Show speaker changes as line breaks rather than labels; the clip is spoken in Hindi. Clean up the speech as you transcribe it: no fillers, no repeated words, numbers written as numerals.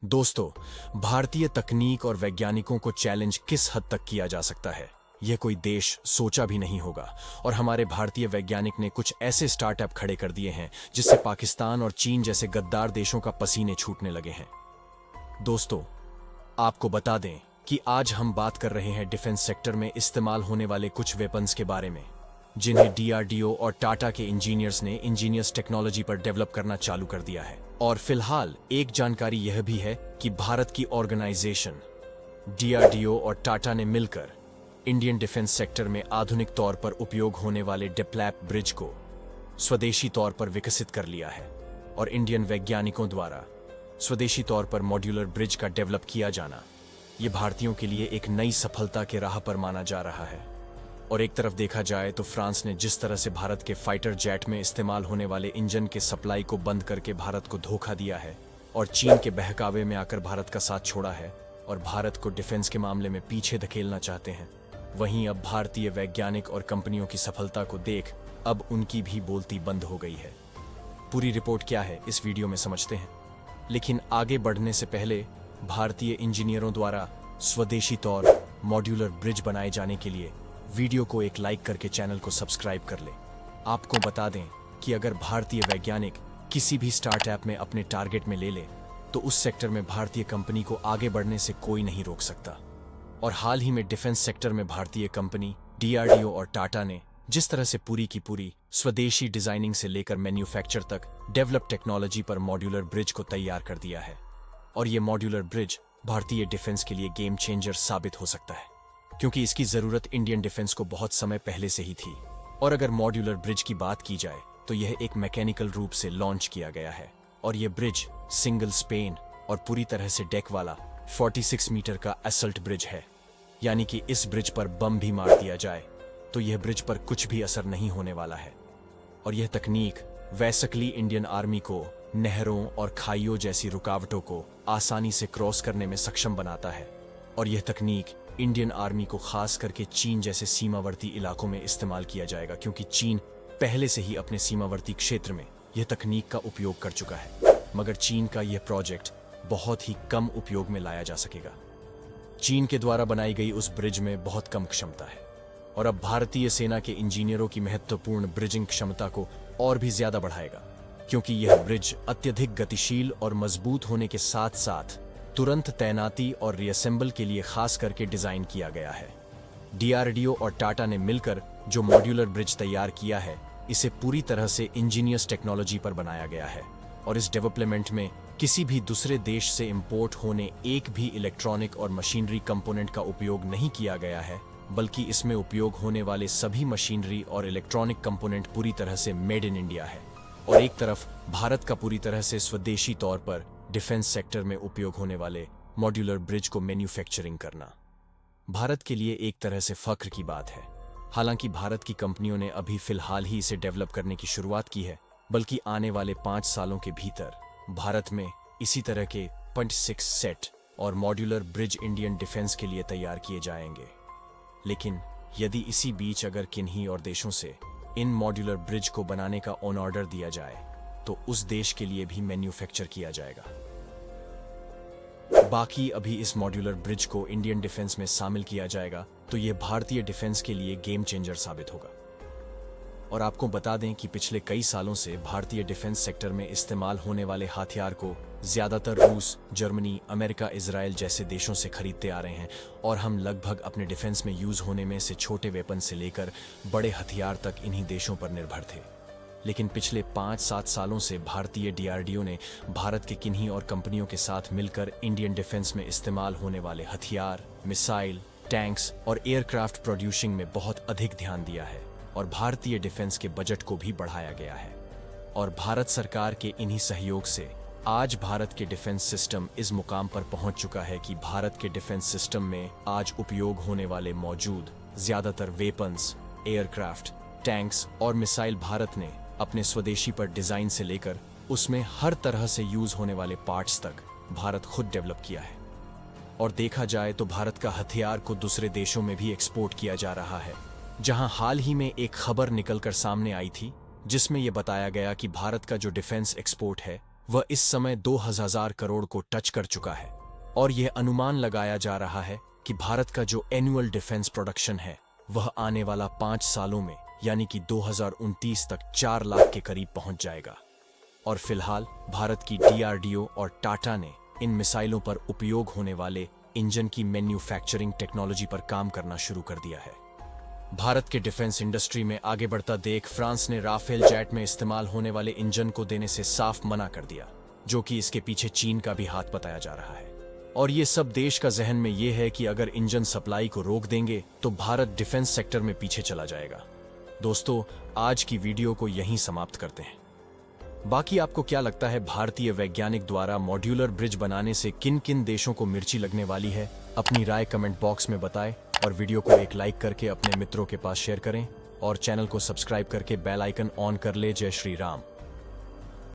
दोस्तों, भारतीय तकनीक और वैज्ञानिकों को चैलेंज किस हद तक किया जा सकता है, यह कोई देश सोचा भी नहीं होगा। और हमारे भारतीय वैज्ञानिक ने कुछ ऐसे स्टार्टअप खड़े कर दिए हैं जिससे पाकिस्तान और चीन जैसे गद्दार देशों का पसीने छूटने लगे हैं। दोस्तों, आपको बता दें कि आज हम बात कर रहे हैं डिफेंस सेक्टर में इस्तेमाल होने वाले कुछ वेपन्स के बारे में, जिन्हें डीआरडीओ और टाटा के इंजीनियर्स ने इंजीनियर्स टेक्नोलॉजी पर डेवलप करना चालू कर दिया है। और फिलहाल एक जानकारी यह भी है कि भारत की ऑर्गेनाइजेशन डीआरडीओ और टाटा ने मिलकर इंडियन डिफेंस सेक्टर में आधुनिक तौर पर उपयोग होने वाले डिप्लैप ब्रिज को स्वदेशी तौर पर विकसित कर लिया है। और इंडियन वैज्ञानिकों द्वारा स्वदेशी तौर पर मॉड्यूलर ब्रिज का डेवलप किया जाना यह भारतीयों के लिए एक नई सफलता के राह पर माना जा रहा है। और एक तरफ देखा जाए तो फ्रांस ने जिस तरह से भारत के फाइटर जेट में इस्तेमाल होने वाले इंजन के सप्लाई को बंद करके भारत को धोखा दिया है और चीन के बहकावे में आकर भारत का साथ छोड़ा है और भारत को डिफेंस के मामले में पीछे धकेलना चाहते हैं, वहीं अब भारतीय वैज्ञानिक और कंपनियों की सफलता को देख अब उनकी भी बोलती बंद हो गई है। पूरी रिपोर्ट क्या है इस वीडियो में समझते हैं, लेकिन आगे बढ़ने से पहले भारतीय इंजीनियरों द्वारा स्वदेशी तौर मॉड्यूलर ब्रिज बनाए जाने के लिए वीडियो को एक लाइक करके चैनल को सब्सक्राइब कर ले। आपको बता दें कि अगर भारतीय वैज्ञानिक किसी भी स्टार्टअप में अपने टारगेट में ले ले तो उस सेक्टर में भारतीय कंपनी को आगे बढ़ने से कोई नहीं रोक सकता। और हाल ही में डिफेंस सेक्टर में भारतीय कंपनी डीआरडीओ और टाटा ने जिस तरह से पूरी की पूरी स्वदेशी डिजाइनिंग से लेकर मैन्युफैक्चर तक डेवलप टेक्नोलॉजी पर मॉड्यूलर ब्रिज को तैयार कर दिया है, और ये मॉड्यूलर ब्रिज भारतीय डिफेंस के लिए गेम चेंजर साबित हो सकता है, क्योंकि इसकी जरूरत इंडियन डिफेंस को बहुत समय पहले से ही थी। और अगर मॉड्यूलर ब्रिज की बात की जाए तो यह एक मैकेनिकल रूप से लॉन्च किया गया है, और यह ब्रिज सिंगल स्पेन और पूरी तरह से डेक वाला 46 मीटर का असल्ट ब्रिज है। यानी कि इस ब्रिज पर बम भी मार दिया जाए तो यह ब्रिज पर कुछ भी असर नहीं होने वाला है। और यह तकनीक बेसिकली इंडियन आर्मी को नहरों और खाइयों जैसी रुकावटों को आसानी से क्रॉस करने में सक्षम बनाता है। और यह तकनीक इंडियन आर्मी को खास करके चीन जैसे सीमावर्ती इलाकों में इस्तेमाल किया जाएगा, क्योंकि चीन पहले से ही अपने सीमावर्ती क्षेत्र में यह तकनीक का उपयोग कर चुका है। मगर चीन का यह प्रोजेक्ट बहुत ही कम उपयोग में लाया जा सकेगा। चीन के द्वारा बनाई गई उस ब्रिज में बहुत कम क्षमता है, और अब भारतीय सेना के इंजीनियरों की महत्वपूर्ण ब्रिजिंग क्षमता को और भी ज्यादा बढ़ाएगा, क्योंकि यह ब्रिज अत्यधिक गतिशील और मजबूत होने के साथ साथ तुरंत तैनाती और रीअसेंबल के लिए खास करके डिजाइन किया गया है। डीआरडीओ और टाटा ने मिलकर जो मॉड्यूलर ब्रिज तैयार किया है, इसे पूरी तरह से इंजीनियर्स टेक्नोलॉजी पर बनाया गया है, और इस डेवलपमेंट में किसी भी दूसरे देश से इंपोर्ट होने एक भी इलेक्ट्रॉनिक और मशीनरी कंपोनेंट का उपयोग नहीं किया गया है, बल्कि इसमें उपयोग होने वाले सभी मशीनरी और इलेक्ट्रॉनिक कंपोनेंट पूरी तरह से मेड इन इंडिया है। और एक तरफ भारत का पूरी तरह से स्वदेशी तौर पर डिफेंस सेक्टर में उपयोग होने वाले मॉड्यूलर ब्रिज को मैन्युफैक्चरिंग करना भारत के लिए एक तरह से फख्र की बात है। हालांकि भारत की कंपनियों ने अभी फिलहाल ही इसे डेवलप करने की शुरुआत की है, बल्कि आने वाले 5 सालों के भीतर भारत में इसी तरह के 26 सेट और मॉड्यूलर ब्रिज इंडियन डिफेंस के लिए तैयार किए जाएंगे। लेकिन यदि इसी बीच अगर किन्हीं और देशों से इन मॉड्यूलर ब्रिज को बनाने का ऑन ऑर्डर दिया जाए तो उस देश के लिए भी मैन्युफैक्चर किया जाएगा। बाकी अभी इस मॉड्यूलर ब्रिज को इंडियन डिफेंस में शामिल किया जाएगा तो यह भारतीय डिफेंस के लिए गेम चेंजर साबित होगा। और आपको बता दें कि पिछले कई सालों से भारतीय डिफेंस सेक्टर में इस्तेमाल होने वाले हथियार को ज्यादातर रूस, जर्मनी, अमेरिका, इजराइल जैसे देशों से खरीदते आ रहे हैं, और हम लगभग अपने डिफेंस में यूज होने में से छोटे वेपन से लेकर बड़े हथियार तक इन्हीं देशों पर निर्भर थे। लेकिन पिछले 5-7 सालों से भारतीय डीआरडीओ ने भारत के किन्हीं और कंपनियों के साथ मिलकर इंडियन डिफेंस में इस्तेमाल होने वाले हथियार, मिसाइल, टैंक्स और एयरक्राफ्ट प्रोड्यूसिंग में बहुत अधिक ध्यान दिया है, और भारतीय डिफेंस के बजट को भी बढ़ाया गया है। और भारत सरकार के इन्हीं सहयोग से आज भारत के डिफेंस सिस्टम इस मुकाम पर पहुंच चुका है कि भारत के डिफेंस सिस्टम में आज उपयोग होने वाले मौजूद ज्यादातर वेपन्स, एयरक्राफ्ट, टैंक्स और मिसाइल भारत ने अपने स्वदेशी पर डिजाइन से लेकर उसमें हर तरह से यूज होने वाले पार्ट्स तक भारत खुद डेवलप किया है। और देखा जाए तो भारत का हथियार को दूसरे देशों में भी एक्सपोर्ट किया जा रहा है, जहां हाल ही में एक खबर निकलकर सामने आई थी जिसमें यह बताया गया कि भारत का जो डिफेंस एक्सपोर्ट है वह इस समय 2000 करोड़ को टच कर चुका है और यह अनुमान लगाया जा रहा है कि भारत का जो एनुअल डिफेंस प्रोडक्शन है वह आने वाला 5 सालों में यानी कि 2029 तक 4 लाख के करीब पहुंच जाएगा। और फिलहाल भारत की DRDO और टाटा ने इन मिसाइलों पर उपयोग होने वाले इंजन की मैन्युफैक्चरिंग टेक्नोलॉजी पर काम करना शुरू कर दिया है। भारत के डिफेंस इंडस्ट्री में आगे बढ़ता देख फ्रांस ने राफेल जेट में इस्तेमाल होने वाले इंजन को देने से साफ मना कर दिया, जो कि इसके पीछे चीन का भी हाथ बताया जा रहा है। और ये सब देश का जहन में ये है कि अगर इंजन सप्लाई को रोक देंगे तो भारत डिफेंस सेक्टर में पीछे चला जाएगा। दोस्तों, आज की वीडियो को यहीं समाप्त करते हैं। बाकी आपको क्या लगता है, भारतीय वैज्ञानिक द्वारा मॉड्यूलर ब्रिज बनाने से किन किन देशों को मिर्ची लगने वाली है? अपनी राय कमेंट बॉक्स में बताएं और वीडियो को एक लाइक करके अपने मित्रों के पास शेयर करें और चैनल को सब्सक्राइब करके बेल आइकन ऑन कर ले। जय श्री राम।